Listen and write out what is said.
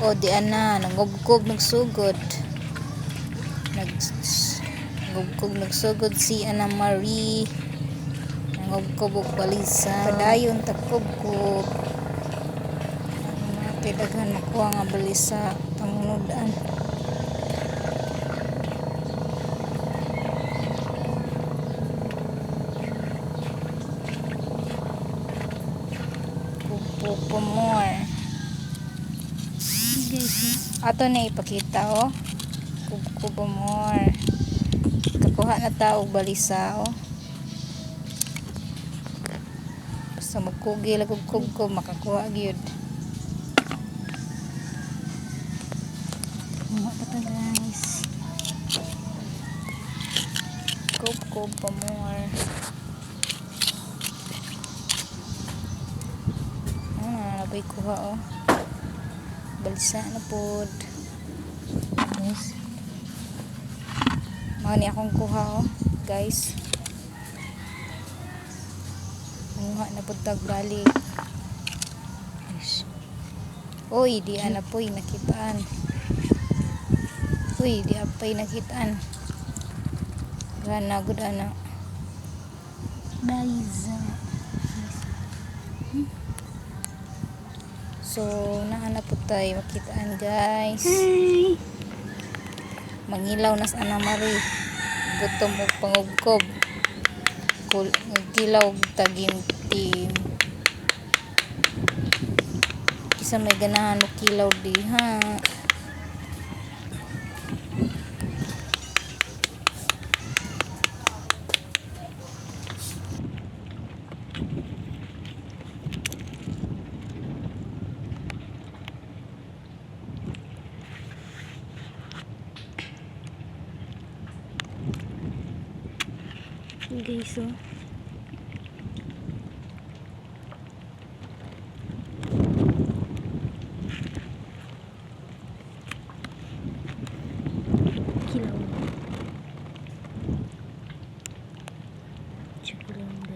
O di ana nangubkob nagsugod. Nangubkob nagsugod si Ana Marie. Nangubkob og balisa. Padayon takubkob. Mate daghan makuha nga balisa pangunudan. Kupo more. Ato na ipakita oh. Kubo more. Kakuha na ta og balisa oh. Basta magkugil og kubkob makakuha gyud. Mga pa guys. Kubkob pa more. Nabay kuha oh. Balsa na pod. Yes. Mani akong kuha oh, guys. Kuha na pod tag balik. Yes. Oy, di ana poy nakitaan. Uy, di apay nakitaan. Gana gud ana. Guys. So, naana po tayo makitaan guys. Hi. Mangilaw nas Ana Marie. Gutom og pangugkob. Gilaw og tagintim. Kisa may ganahan og kilaw diha. Guys, oh. Kilaw. Kilaw.